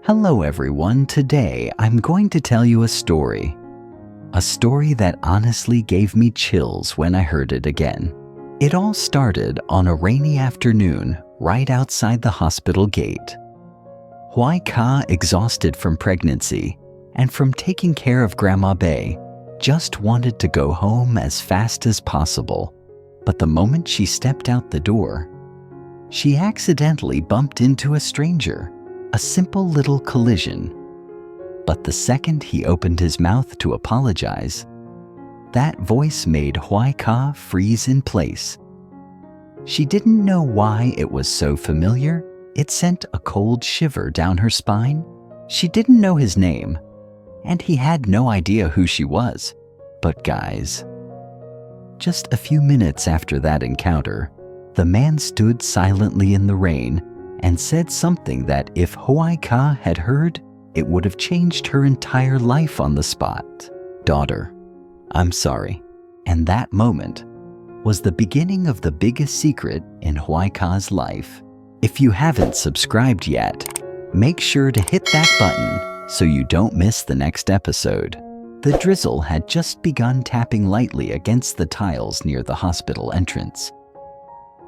Hello everyone, today I'm going to tell you a story. A story that honestly gave me chills when I heard it again. It all started on a rainy afternoon right outside the hospital gate. Hoai Ca, exhausted from pregnancy and from taking care of Grandma Bay, just wanted to go home as fast as possible. But the moment she stepped out the door, she accidentally bumped into a stranger. A simple little collision. But the second he opened his mouth to apologize, that voice made Hoai Ca freeze in place. She didn't know why it was so familiar. It sent a cold shiver down her spine. She didn't know his name, and he had no idea who she was. But guys, just a few minutes after that encounter, the man stood silently in the rain and said something that if Hoai Ca had heard, it would have changed her entire life on the spot. "Daughter, I'm sorry." And that moment was the beginning of the biggest secret in Hoai Ca's life. If you haven't subscribed yet, make sure to hit that button so you don't miss the next episode. The drizzle had just begun tapping lightly against the tiles near the hospital entrance.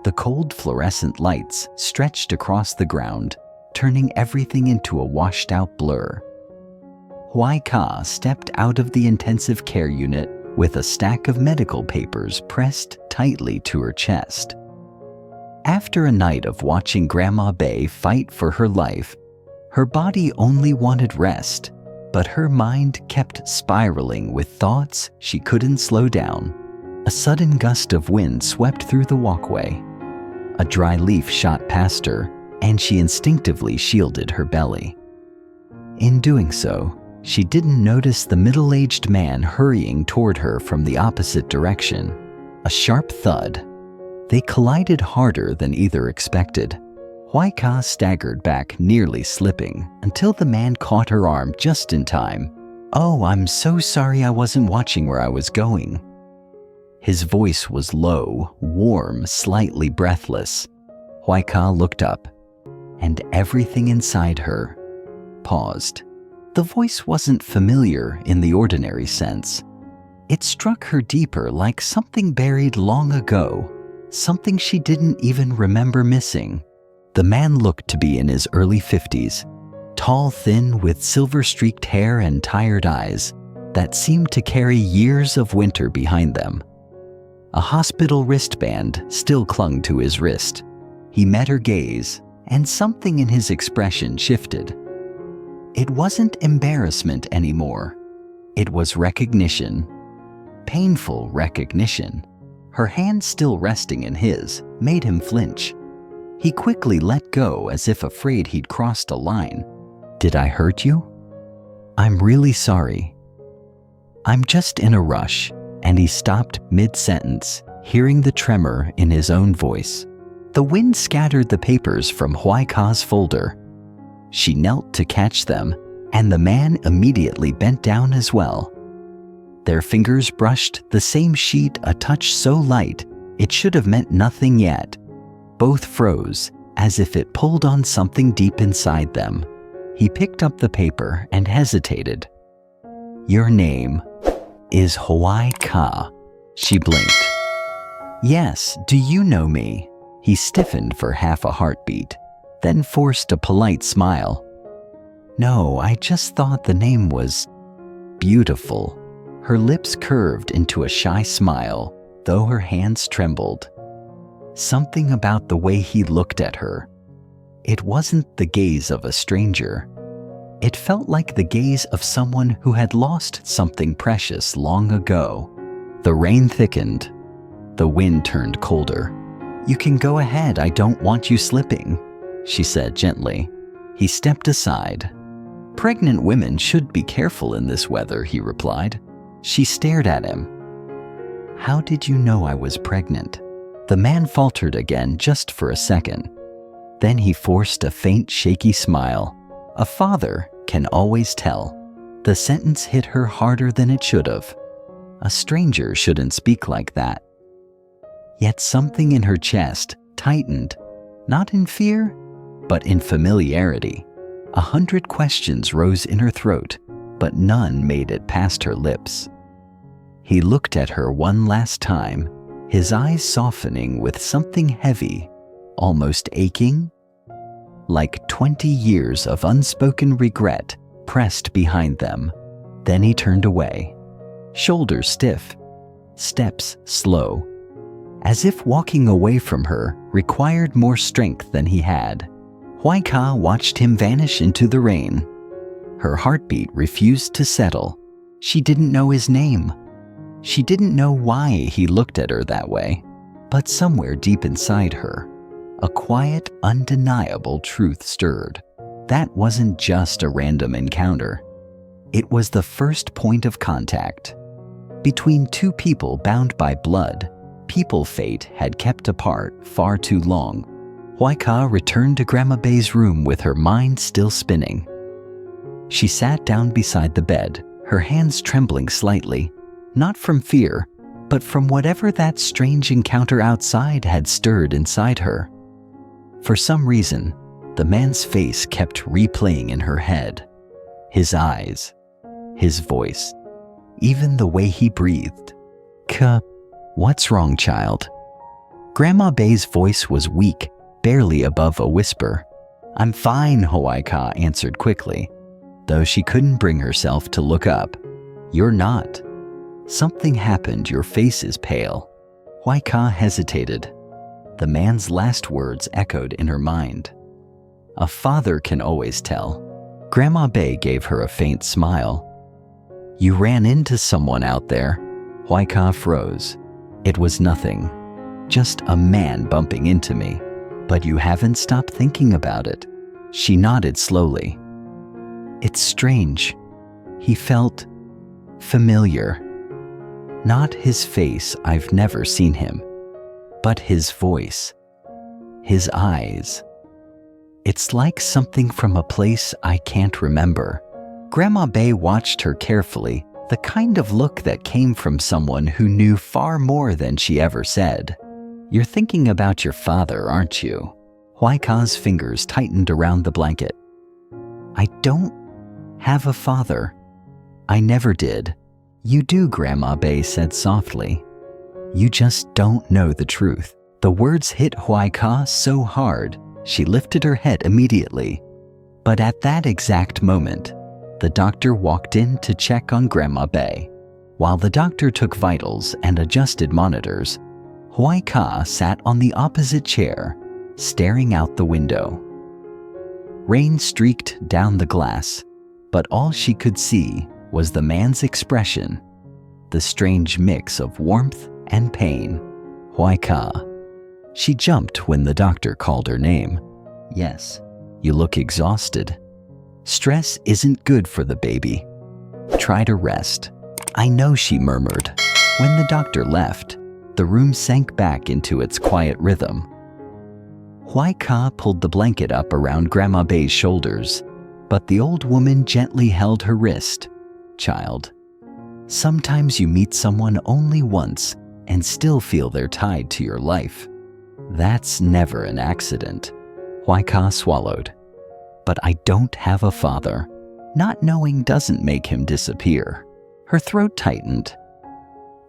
The cold fluorescent lights stretched across the ground, turning everything into a washed-out blur. Hoai Ca stepped out of the intensive care unit with a stack of medical papers pressed tightly to her chest. After a night of watching Grandma Bay fight for her life, her body only wanted rest, but her mind kept spiraling with thoughts she couldn't slow down. A sudden gust of wind swept through the walkway. A dry leaf shot past her, and she instinctively shielded her belly. In doing so, she didn't notice the middle-aged man hurrying toward her from the opposite direction. A sharp thud. They collided harder than either expected. Hoai Ca staggered back, nearly slipping, until the man caught her arm just in time. "Oh, I'm so sorry, I wasn't watching where I was going." His voice was low, warm, slightly breathless. Hoai Ca looked up, and everything inside her paused. The voice wasn't familiar in the ordinary sense. It struck her deeper, like something buried long ago, something she didn't even remember missing. The man looked to be in his early 50s, tall, thin, with silver-streaked hair and tired eyes that seemed to carry years of winter behind them. A hospital wristband still clung to his wrist. He met her gaze, and something in his expression shifted. It wasn't embarrassment anymore. It was recognition. Painful recognition. Her hand still resting in his made him flinch. He quickly let go as if afraid he'd crossed a line. "Did I hurt you?" "I'm really sorry. I'm just in a rush." And he stopped mid-sentence, hearing the tremor in his own voice. The wind scattered the papers from Hoai Ca's folder. She knelt to catch them, and the man immediately bent down as well. Their fingers brushed the same sheet, a touch so light it should have meant nothing yet. Both froze, as if it pulled on something deep inside them. He picked up the paper and hesitated. "Your name is Hoai Ca." She blinked. "Yes, do you know me?" He stiffened for half a heartbeat, then forced a polite smile. "No, I just thought the name was beautiful." Her lips curved into a shy smile, though her hands trembled. Something about the way he looked at her. It wasn't the gaze of a stranger. It felt like the gaze of someone who had lost something precious long ago. The rain thickened. The wind turned colder. "You can go ahead, I don't want you slipping," she said gently. He stepped aside. "Pregnant women should be careful in this weather," he replied. She stared at him. "How did you know I was pregnant?" The man faltered again just for a second. Then he forced a faint, shaky smile. "A father can always tell." The sentence hit her harder than it should have. A stranger shouldn't speak like that. Yet something in her chest tightened, not in fear, but in familiarity. 100 questions rose in her throat, but none made it past her lips. He looked at her one last time, his eyes softening with something heavy, almost aching, like 20 years of unspoken regret pressed behind them. Then he turned away, shoulders stiff, steps slow, as if walking away from her required more strength than he had. Hoai Ca watched him vanish into the rain. Her heartbeat refused to settle. She didn't know his name. She didn't know why he looked at her that way, but somewhere deep inside her, a quiet, undeniable truth stirred. That wasn't just a random encounter. It was the first point of contact. Between two people bound by blood, people fate had kept apart far too long. Hoai Ca returned to Grandma Bay's room with her mind still spinning. She sat down beside the bed, her hands trembling slightly, not from fear, but from whatever that strange encounter outside had stirred inside her. For some reason, the man's face kept replaying in her head. His eyes, his voice, even the way he breathed. What's wrong, child? Grandma Bay's voice was weak, barely above a whisper. I'm fine, Hoai Ca answered quickly, though she couldn't bring herself to look up. You're not. Something happened, your face is pale. Hoai Ca hesitated. The man's last words echoed in her mind. A father can always tell. Grandma Bay gave her a faint smile. You ran into someone out there. Hoai Ca froze. It was nothing. Just a man bumping into me. But you haven't stopped thinking about it. She nodded slowly. It's strange. He felt familiar. Not his face, I've never seen him, but his voice, his eyes. It's like something from a place I can't remember. Grandma Bay watched her carefully, the kind of look that came from someone who knew far more than she ever said. You're thinking about your father, aren't you? Hoai Ca's fingers tightened around the blanket. I don't have a father. I never did. You do, Grandma Bay said softly. You just don't know the truth. The words hit Hoai Ca so hard, she lifted her head immediately. But at that exact moment, the doctor walked in to check on Grandma Bay. While the doctor took vitals and adjusted monitors, Hoai Ca sat on the opposite chair, staring out the window. Rain streaked down the glass, but all she could see was the man's expression, the strange mix of warmth and pain. Hoai Ca. She jumped when the doctor called her name. Yes, you look exhausted. Stress isn't good for the baby. Try to rest. I know, she murmured. When the doctor left, the room sank back into its quiet rhythm. Hoai Ca pulled the blanket up around Grandma Bay's shoulders, but the old woman gently held her wrist. Child, sometimes you meet someone only once and still feel they're tied to your life. That's never an accident. Hoai Ca swallowed. But I don't have a father. Not knowing doesn't make him disappear. Her throat tightened.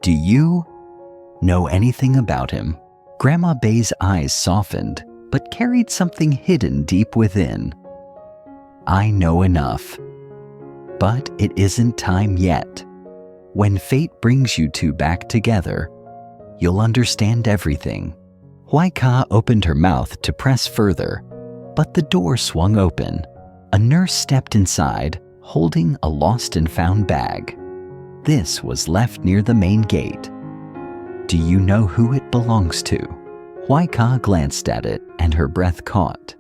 Do you know anything about him? Grandma Bay's eyes softened, but carried something hidden deep within. I know enough. But it isn't time yet. When fate brings you two back together, you'll understand everything. Hoai Ca opened her mouth to press further, but the door swung open. A nurse stepped inside, holding a lost and found bag. This was left near the main gate. Do you know who it belongs to? Hoai Ca glanced at it and her breath caught.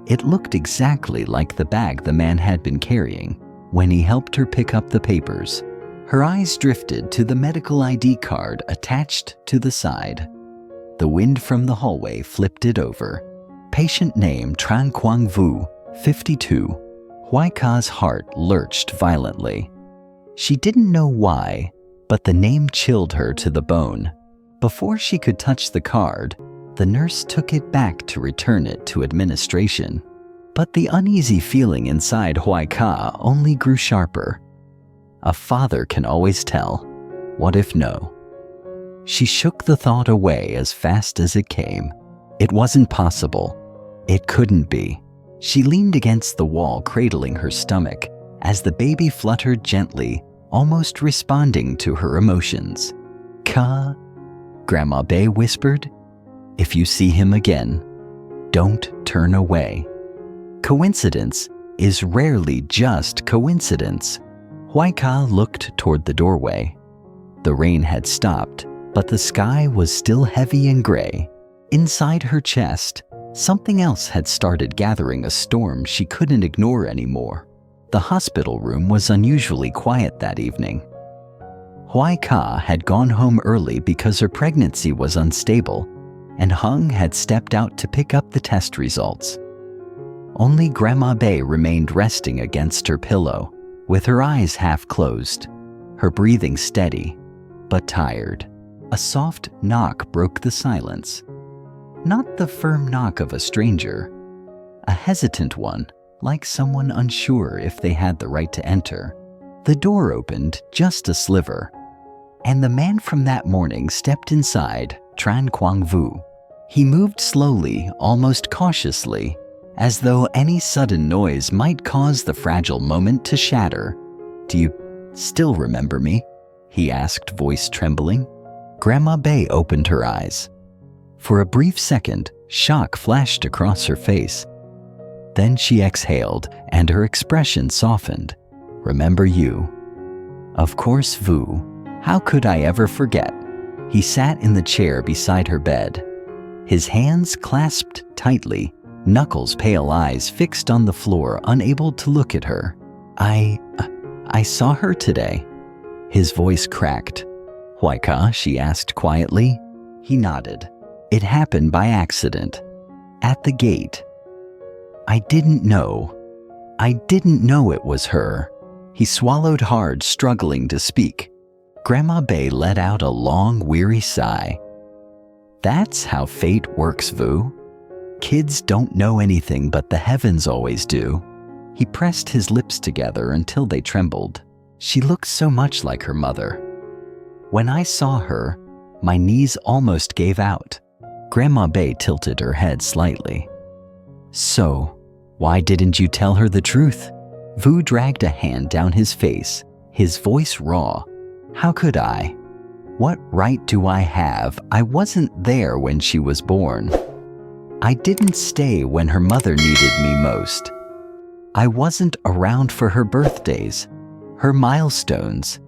It looked exactly like the bag the man had been carrying when he helped her pick up the papers. Her eyes drifted to the medical ID card attached to the side. The wind from the hallway flipped it over. Patient name Tran Quang Vu, 52. Hoai Ca's heart lurched violently. She didn't know why, but the name chilled her to the bone. Before she could touch the card, the nurse took it back to return it to administration. But the uneasy feeling inside Hoai Ca only grew sharper. A father can always tell. What if no? She shook the thought away as fast as it came. It wasn't possible. It couldn't be. She leaned against the wall, cradling her stomach, as the baby fluttered gently, almost responding to her emotions. Ka, Grandma Bay whispered. If you see him again, don't turn away. Coincidence is rarely just coincidence. Hoai Ca looked toward the doorway. The rain had stopped, but the sky was still heavy and gray. Inside her chest, something else had started gathering, a storm she couldn't ignore anymore. The hospital room was unusually quiet that evening. Hoai Ca had gone home early because her pregnancy was unstable, and Hung had stepped out to pick up the test results. Only Grandma Bay remained resting against her pillow, with her eyes half closed, her breathing steady, but tired. A soft knock broke the silence. Not the firm knock of a stranger, a hesitant one, like someone unsure if they had the right to enter. The door opened just a sliver, and the man from that morning stepped inside, Tran Quang Vu. He moved slowly, almost cautiously, as though any sudden noise might cause the fragile moment to shatter. Do you still remember me? He asked, voice trembling. Grandma Bay opened her eyes. For a brief second, shock flashed across her face. Then she exhaled, and her expression softened. Remember you? Of course, Vu. How could I ever forget? He sat in the chair beside her bed, his hands clasped tightly, Knuckles' pale eyes fixed on the floor, unable to look at her. I saw her today. His voice cracked. Hoai Ca, she asked quietly. He nodded. It happened by accident. At the gate. I didn't know it was her. He swallowed hard, struggling to speak. Grandma Bay let out a long, weary sigh. That's how fate works, Vu. Kids don't know anything, but the heavens always do. He pressed his lips together until they trembled. She looked so much like her mother. When I saw her, my knees almost gave out. Grandma Bay tilted her head slightly. So, why didn't you tell her the truth? Vu dragged a hand down his face, his voice raw. How could I? What right do I have? I wasn't there when she was born. I didn't stay when her mother needed me most. I wasn't around for her birthdays, her milestones.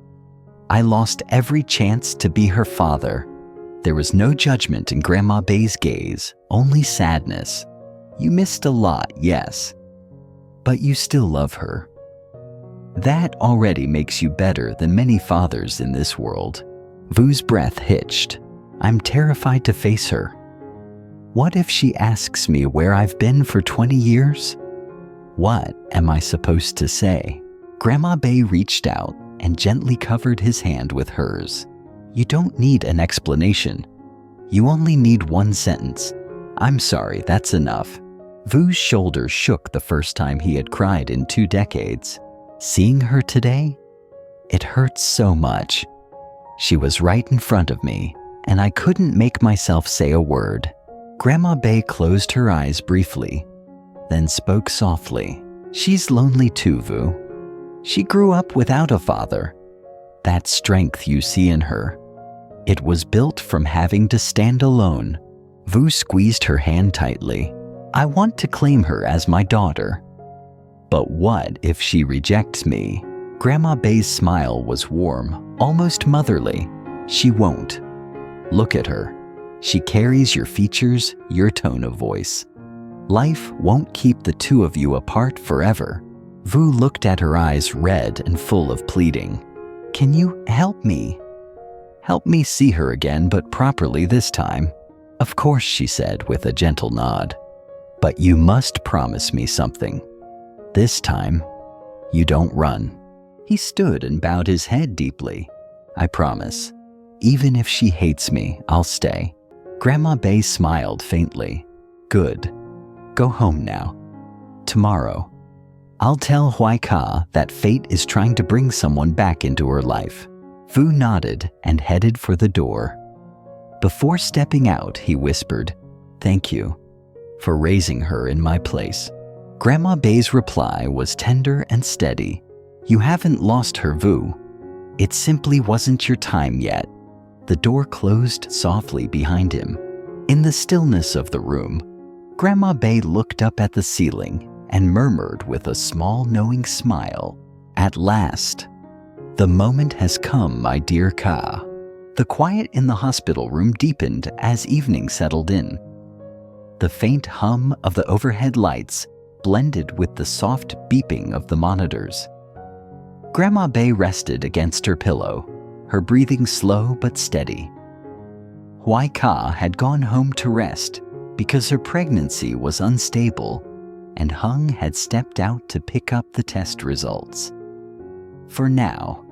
I lost every chance to be her father. There was no judgment in Grandma Bay's gaze, only sadness. You missed a lot, yes, but you still love her. That already makes you better than many fathers in this world. Vu's breath hitched. I'm terrified to face her. What if she asks me where I've been for 20 years? What am I supposed to say? Grandma Bay reached out and gently covered his hand with hers. You don't need an explanation. You only need one sentence. I'm sorry, that's enough. Vu's shoulders shook the first time he had cried in 2 decades. Seeing her today? It hurts so much. She was right in front of me, and I couldn't make myself say a word. Grandma Bay closed her eyes briefly, then spoke softly. She's lonely too, Vu. She grew up without a father. That strength you see in her, it was built from having to stand alone. Vu squeezed her hand tightly. I want to claim her as my daughter. But what if she rejects me? Grandma Bay's smile was warm, almost motherly. She won't. Look at her. She carries your features, your tone of voice. Life won't keep the two of you apart forever. Vu looked at her eyes, red and full of pleading. Can you help me? Help me see her again, but properly this time. Of course, she said with a gentle nod. But you must promise me something. This time, you don't run. He stood and bowed his head deeply. I promise. Even if she hates me, I'll stay. Grandma Bay smiled faintly. Good. Go home now. tomorrow. I'll tell Hoai Ca that fate is trying to bring someone back into her life." Vu nodded and headed for the door. Before stepping out, he whispered, "Thank you for raising her in my place." Grandma Bay's reply was tender and steady. "You haven't lost her, Vu. It simply wasn't your time yet." The door closed softly behind him. In the stillness of the room, Grandma Bay looked up at the ceiling and murmured with a small knowing smile, "At last. The moment has come, my dear Ka." The quiet in the hospital room deepened as evening settled in. The faint hum of the overhead lights blended with the soft beeping of the monitors. Grandma Bay rested against her pillow, her breathing slow but steady. Hoai Ca had gone home to rest because her pregnancy was unstable, and Hung had stepped out to pick up the test results. For now,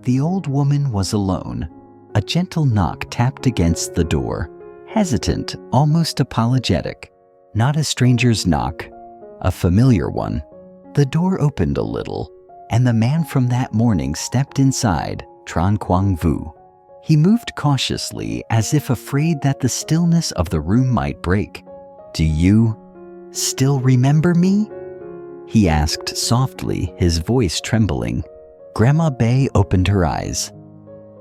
the old woman was alone. A gentle knock tapped against the door, hesitant, almost apologetic. Not a stranger's knock, a familiar one. The door opened a little, and the man from that morning stepped inside, Tran Quang Vu. He moved cautiously, as if afraid that the stillness of the room might break. "Do you still remember me?" he asked softly, his voice trembling. Grandma Bay opened her eyes.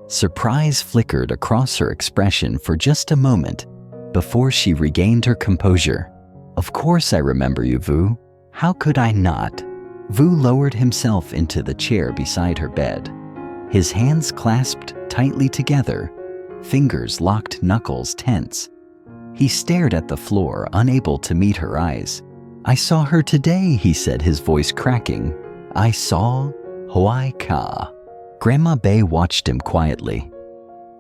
Surprise flickered across her expression for just a moment before she regained her composure. "Of course I remember you, Vu. How could I not?" Vu lowered himself into the chair beside her bed. His hands clasped tightly together, fingers locked, knuckles tense. He stared at the floor, unable to meet her eyes. "I saw her today," he said, his voice cracking. "I saw Hoai Ca." Grandma Bay watched him quietly.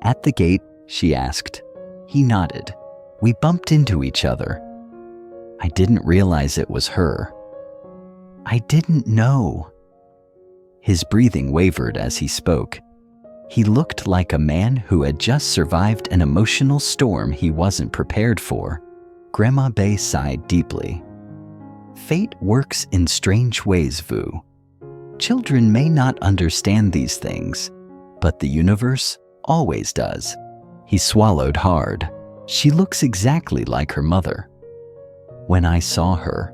"At the gate?" she asked. He nodded. "We bumped into each other. I didn't realize it was her. I didn't know." His breathing wavered as he spoke. He looked like a man who had just survived an emotional storm he wasn't prepared for. Grandma Bay sighed deeply. "Fate works in strange ways, Vu. Children may not understand these things, but the universe always does." He swallowed hard. "She looks exactly like her mother. When I saw her,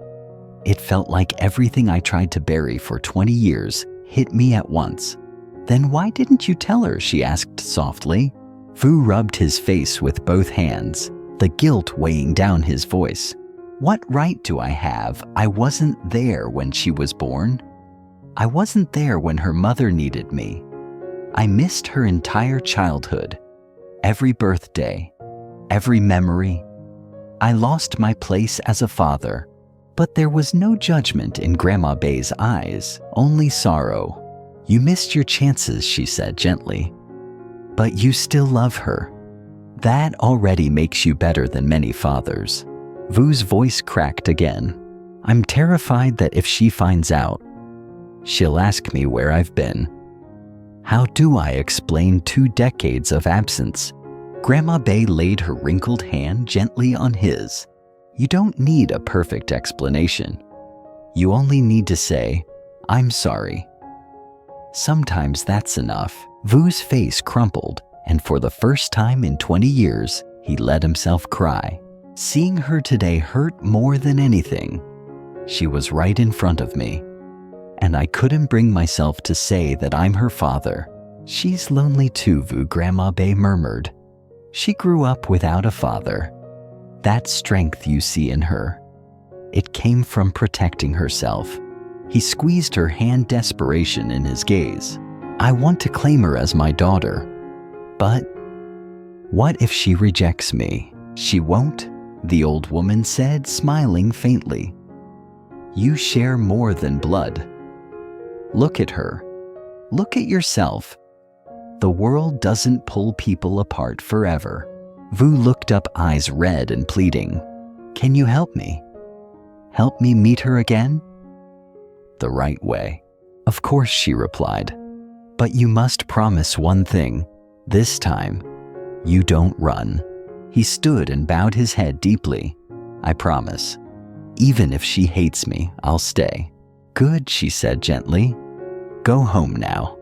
it felt like everything I tried to bury for 20 years hit me at once." "Then why didn't you tell her?" she asked softly. Vu rubbed his face with both hands, the guilt weighing down his voice. "What right do I have? I wasn't there when she was born. I wasn't there when her mother needed me. I missed her entire childhood, every birthday, every memory. I lost my place as a father." But there was no judgment in Grandma Bay's eyes, only sorrow. "You missed your chances," she said gently. "But you still love her. That already makes you better than many fathers." Vu's voice cracked again. "I'm terrified that if she finds out, she'll ask me where I've been. How do I explain 2 decades of absence?" Grandma Bay laid her wrinkled hand gently on his. "You don't need a perfect explanation. You only need to say, 'I'm sorry.' Sometimes that's enough." Vu's face crumpled, and for the first time in 20 years, he let himself cry. Seeing her today hurt more than anything. She was right in front of me, and I couldn't bring myself to say that I'm her father. "She's lonely too," Vu, Grandma Bay murmured. "She grew up without a father. That strength you see in her, it came from protecting herself." He squeezed her hand, desperation in his gaze. "I want to claim her as my daughter. But what if she rejects me?" "She won't," the old woman said, smiling faintly. "You share more than blood. Look at her. Look at yourself. The world doesn't pull people apart forever." Vu looked up, eyes red and pleading. "Can you help me? Help me meet her again?" "The right way." "Of course," she replied. "But you must promise one thing. This time, you don't run." He stood and bowed his head deeply. "I promise. Even if she hates me, I'll stay. Good, she said gently. Go home now.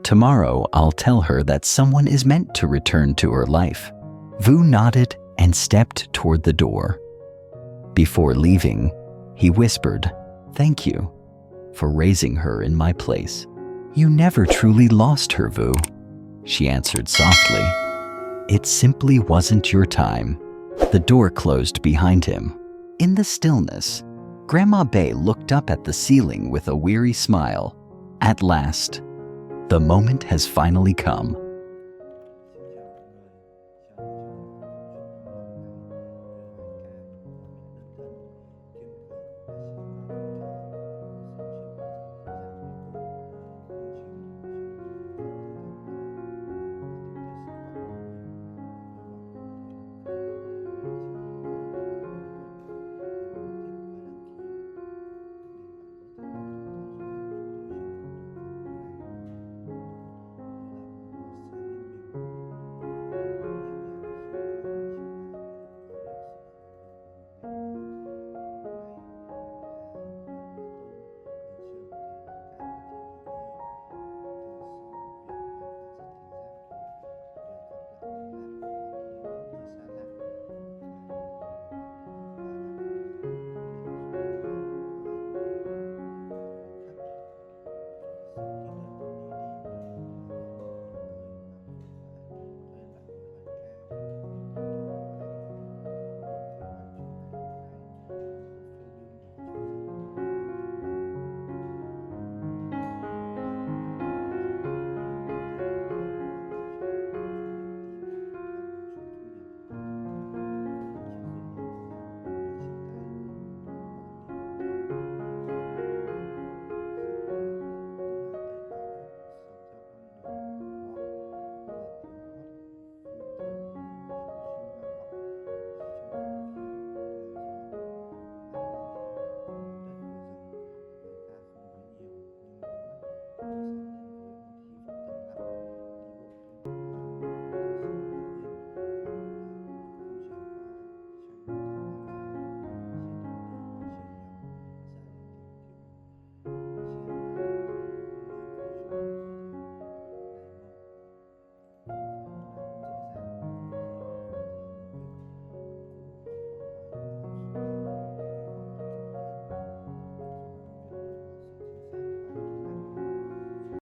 Tomorrow I'll tell her that someone is meant to return to her life. Vu nodded and stepped toward the door. Before leaving, he whispered, "Thank you for raising her in my place." "You never truly lost her, Vu," she answered softly. "It simply wasn't your time." The door closed behind him. In the stillness, Grandma Bay looked up at the ceiling with a weary smile. At last, the moment has finally come.